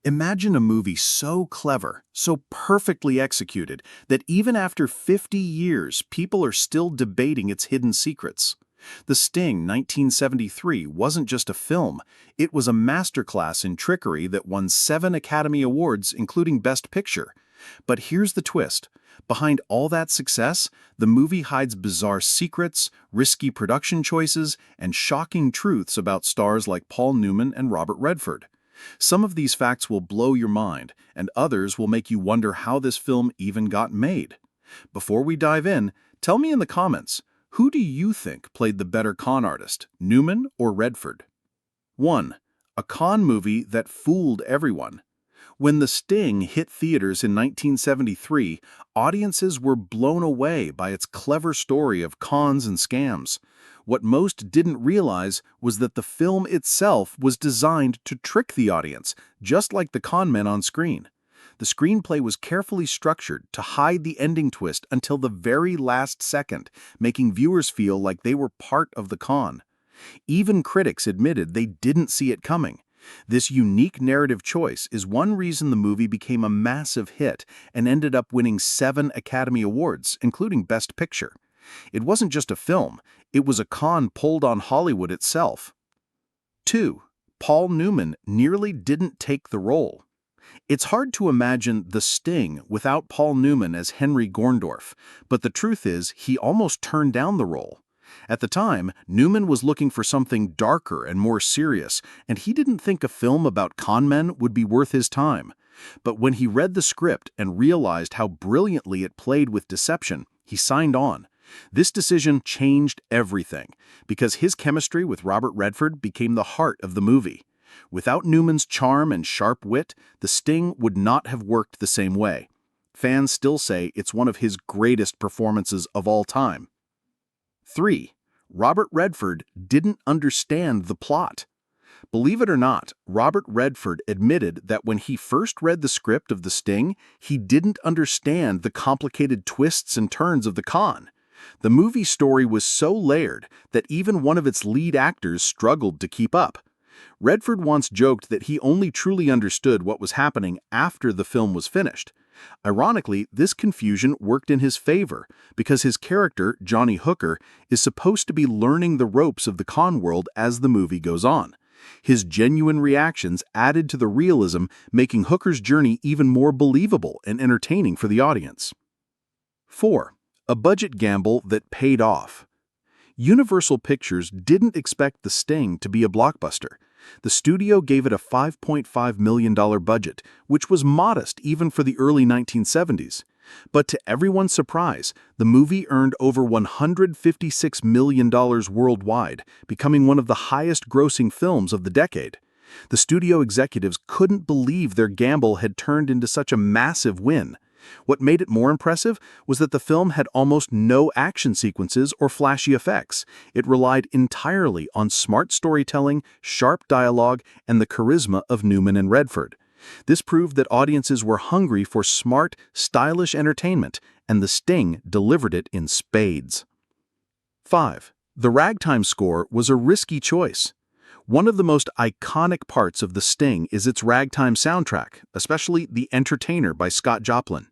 Imagine a movie so clever, so perfectly executed, that even after 50 years, people are still debating its hidden secrets. The Sting, 1973, wasn't just a film, it was a masterclass in trickery that won 7 Academy Awards, including Best Picture. But here's the twist. Behind all that success, the movie hides bizarre secrets, risky production choices, and shocking truths about stars like Paul Newman and Robert Redford. Some of these facts will blow your mind, and others will make you wonder how this film even got made. Before we dive in, tell me in the comments, who do you think played the better con artist, Newman or Redford? 1. A con movie that fooled everyone. When The Sting hit theaters in 1973, audiences were blown away by its clever story of cons and scams. What most didn't realize was that the film itself was designed to trick the audience, just like the con men on screen. The screenplay was carefully structured to hide the ending twist until the very last second, making viewers feel like they were part of the con. Even critics admitted they didn't see it coming. This unique narrative choice is one reason the movie became a massive hit and ended up winning 7 Academy Awards, including Best Picture. It wasn't just a film, it was a con pulled on Hollywood itself. 2. Paul Newman nearly didn't take the role. It's hard to imagine The Sting without Paul Newman as Henry Gorndorf, but the truth is he almost turned down the role. At the time, Newman was looking for something darker and more serious, and he didn't think a film about con men would be worth his time. But when he read the script and realized how brilliantly it played with deception, he signed on. This decision changed everything, because his chemistry with Robert Redford became the heart of the movie. Without Newman's charm and sharp wit, The Sting would not have worked the same way. Fans still say it's one of his greatest performances of all time. 3. Robert Redford didn't understand the plot. Believe it or not, Robert Redford admitted that when he first read the script of The Sting, he didn't understand the complicated twists and turns of the con. The movie story was so layered that even one of its lead actors struggled to keep up. Redford once joked that he only truly understood what was happening after the film was finished. Ironically, this confusion worked in his favor because his character, Johnny Hooker, is supposed to be learning the ropes of the con world as the movie goes on. His genuine reactions added to the realism, making Hooker's journey even more believable and entertaining for the audience. 4. A budget gamble that paid off. Universal Pictures didn't expect The Sting to be a blockbuster. The studio gave it a $5.5 million budget, which was modest even for the early 1970s. But to everyone's surprise, the movie earned over $156 million worldwide, becoming one of the highest-grossing films of the decade. The studio executives couldn't believe their gamble had turned into such a massive win. What made it more impressive was that the film had almost no action sequences or flashy effects. It relied entirely on smart storytelling, sharp dialogue, and the charisma of Newman and Redford. This proved that audiences were hungry for smart, stylish entertainment, and The Sting delivered it in spades. 5. The Ragtime score was a risky choice. One of the most iconic parts of The Sting is its ragtime soundtrack, especially The Entertainer by Scott Joplin.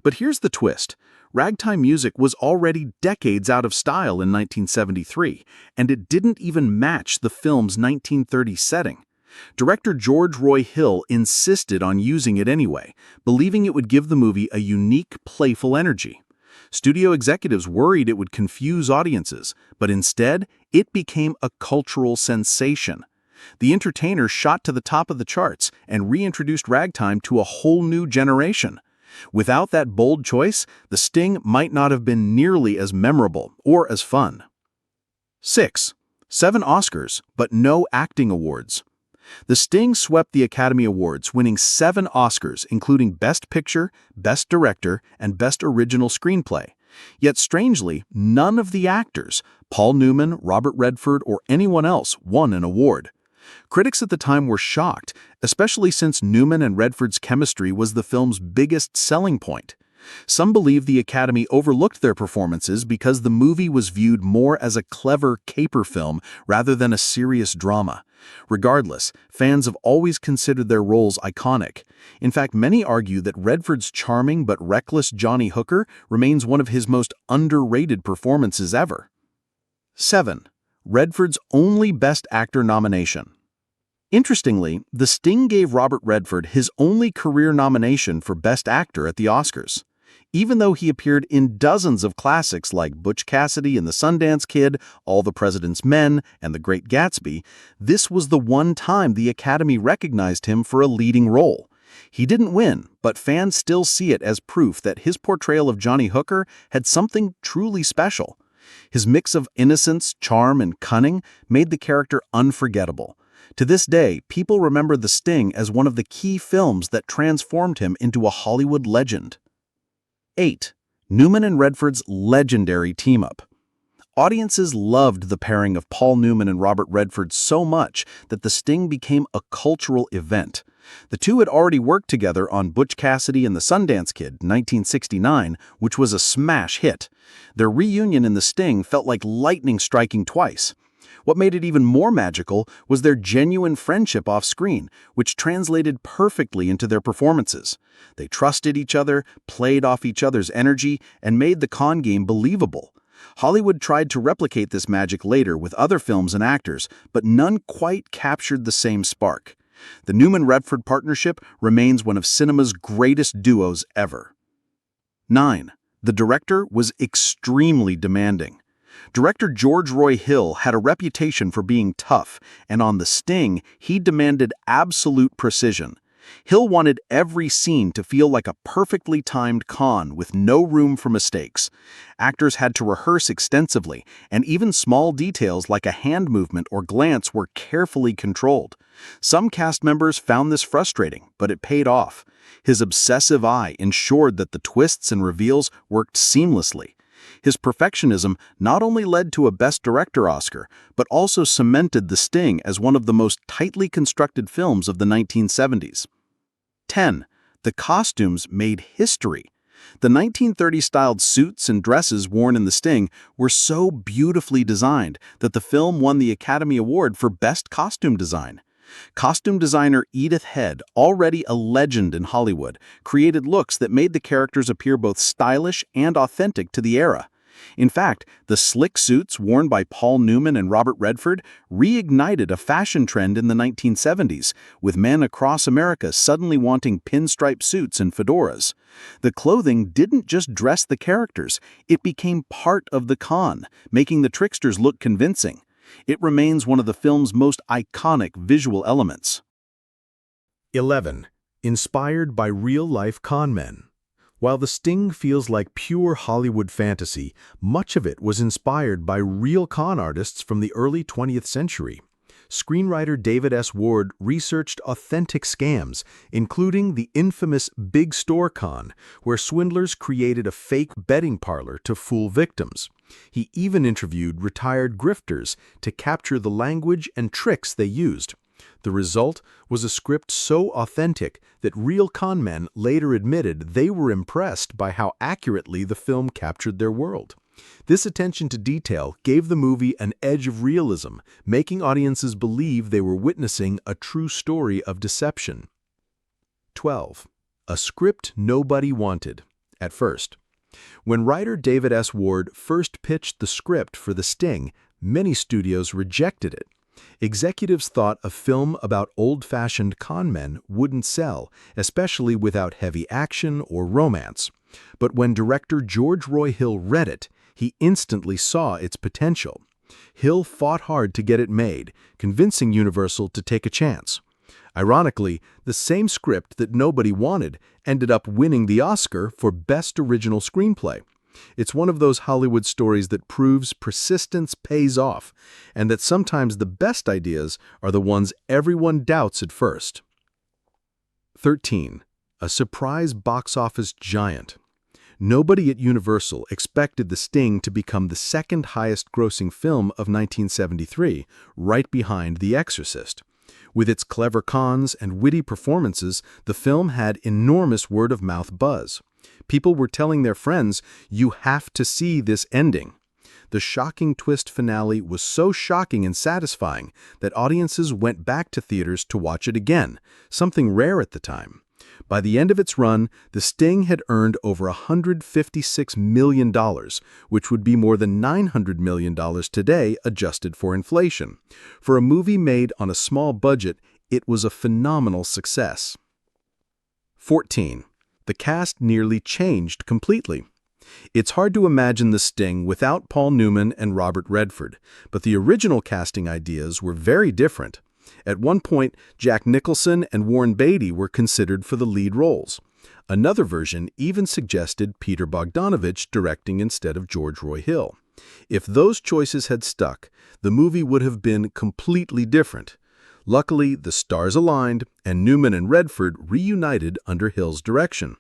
But here's the twist. Ragtime music was already decades out of style in 1973, and it didn't even match the film's 1930s setting. Director George Roy Hill insisted on using it anyway, believing it would give the movie a unique, playful energy. Studio executives worried it would confuse audiences, but instead, it became a cultural sensation. The Entertainer shot to the top of the charts and reintroduced ragtime to a whole new generation. Without that bold choice, The Sting might not have been nearly as memorable or as fun. 6. 7 Oscars, but no acting awards. The Sting swept the Academy Awards, winning 7 Oscars, including Best Picture, Best Director, and Best Original Screenplay. Yet strangely, none of the actors, Paul Newman, Robert Redford, or anyone else, won an award. Critics at the time were shocked, especially since Newman and Redford's chemistry was the film's biggest selling point. Some believe the Academy overlooked their performances because the movie was viewed more as a clever caper film rather than a serious drama. Regardless, fans have always considered their roles iconic. In fact, many argue that Redford's charming but reckless Johnny Hooker remains one of his most underrated performances ever. 7. Redford's only Best Actor nomination. Interestingly, The Sting gave Robert Redford his only career nomination for Best Actor at the Oscars. Even though he appeared in dozens of classics like Butch Cassidy and the Sundance Kid, All the President's Men, and The Great Gatsby, this was the one time the Academy recognized him for a leading role. He didn't win, but fans still see it as proof that his portrayal of Johnny Hooker had something truly special. His mix of innocence, charm, and cunning made the character unforgettable. To this day, people remember The Sting as one of the key films that transformed him into a Hollywood legend. 8. Newman and Redford's legendary team-up. Audiences loved the pairing of Paul Newman and Robert Redford so much that The Sting became a cultural event. The two had already worked together on Butch Cassidy and the Sundance Kid, 1969, which was a smash hit. Their reunion in The Sting felt like lightning striking twice. What made it even more magical was their genuine friendship off-screen, which translated perfectly into their performances. They trusted each other, played off each other's energy, and made the con game believable. Hollywood tried to replicate this magic later with other films and actors, but none quite captured the same spark. The Newman-Redford partnership remains one of cinema's greatest duos ever. 9. The director was extremely demanding. Director George Roy Hill had a reputation for being tough, and on The Sting, he demanded absolute precision. Hill wanted every scene to feel like a perfectly timed con with no room for mistakes. Actors had to rehearse extensively, and even small details like a hand movement or glance were carefully controlled. Some cast members found this frustrating, but it paid off. His obsessive eye ensured that the twists and reveals worked seamlessly. His perfectionism not only led to a Best Director Oscar, but also cemented The Sting as one of the most tightly constructed films of the 1970s. 10. The costumes made history. The 1930s-styled suits and dresses worn in The Sting were so beautifully designed that the film won the Academy Award for Best Costume Design. Costume designer Edith Head, already a legend in Hollywood, created looks that made the characters appear both stylish and authentic to the era. In fact, the slick suits worn by Paul Newman and Robert Redford reignited a fashion trend in the 1970s, with men across America suddenly wanting pinstripe suits and fedoras. The clothing didn't just dress the characters, it became part of the con, making the tricksters look convincing. It remains one of the film's most iconic visual elements. 11. Inspired by real-life conmen. While The Sting feels like pure Hollywood fantasy, much of it was inspired by real con artists from the early 20th century. Screenwriter David S. Ward researched authentic scams, including the infamous Big Store Con, where swindlers created a fake betting parlor to fool victims. He even interviewed retired grifters to capture the language and tricks they used. The result was a script so authentic that real conmen later admitted they were impressed by how accurately the film captured their world. This attention to detail gave the movie an edge of realism, making audiences believe they were witnessing a true story of deception. 12. A script nobody wanted. At first. When writer David S. Ward first pitched the script for The Sting, many studios rejected it. Executives thought a film about old-fashioned conmen wouldn't sell, especially without heavy action or romance. But when director George Roy Hill read it, he instantly saw its potential. Hill fought hard to get it made, convincing Universal to take a chance. Ironically, the same script that nobody wanted ended up winning the Oscar for Best Original Screenplay. It's one of those Hollywood stories that proves persistence pays off, and that sometimes the best ideas are the ones everyone doubts at first. 13. A surprise box office giant. Nobody at Universal expected The Sting to become the second highest-grossing film of 1973, right behind The Exorcist. With its clever cons and witty performances, the film had enormous word-of-mouth buzz. People were telling their friends, "You have to see this ending." The shocking twist finale was so shocking and satisfying that audiences went back to theaters to watch it again, something rare at the time. By the end of its run, The Sting had earned over $156 million, which would be more than $900 million today adjusted for inflation. For a movie made on a small budget, it was a phenomenal success. 14. The cast nearly changed completely. It's hard to imagine The Sting without Paul Newman and Robert Redford, but the original casting ideas were very different. At one point, Jack Nicholson and Warren Beatty were considered for the lead roles. Another version even suggested Peter Bogdanovich directing instead of George Roy Hill. If those choices had stuck, the movie would have been completely different. Luckily, the stars aligned, and Newman and Redford reunited under Hill's direction.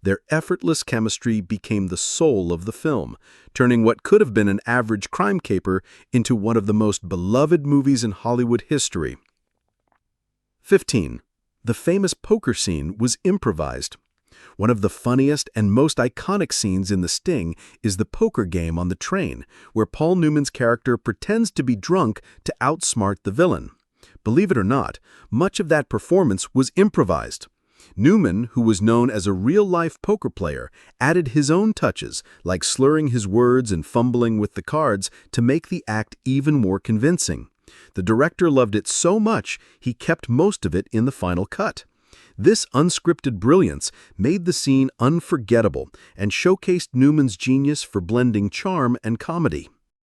Their effortless chemistry became the soul of the film, turning what could have been an average crime caper into one of the most beloved movies in Hollywood history. 15. The famous poker scene was improvised. One of the funniest and most iconic scenes in The Sting is the poker game on the train, where Paul Newman's character pretends to be drunk to outsmart the villain. Believe it or not, much of that performance was improvised. Newman, who was known as a real-life poker player, added his own touches, like slurring his words and fumbling with the cards, to make the act even more convincing. The director loved it so much, he kept most of it in the final cut. This unscripted brilliance made the scene unforgettable and showcased Newman's genius for blending charm and comedy.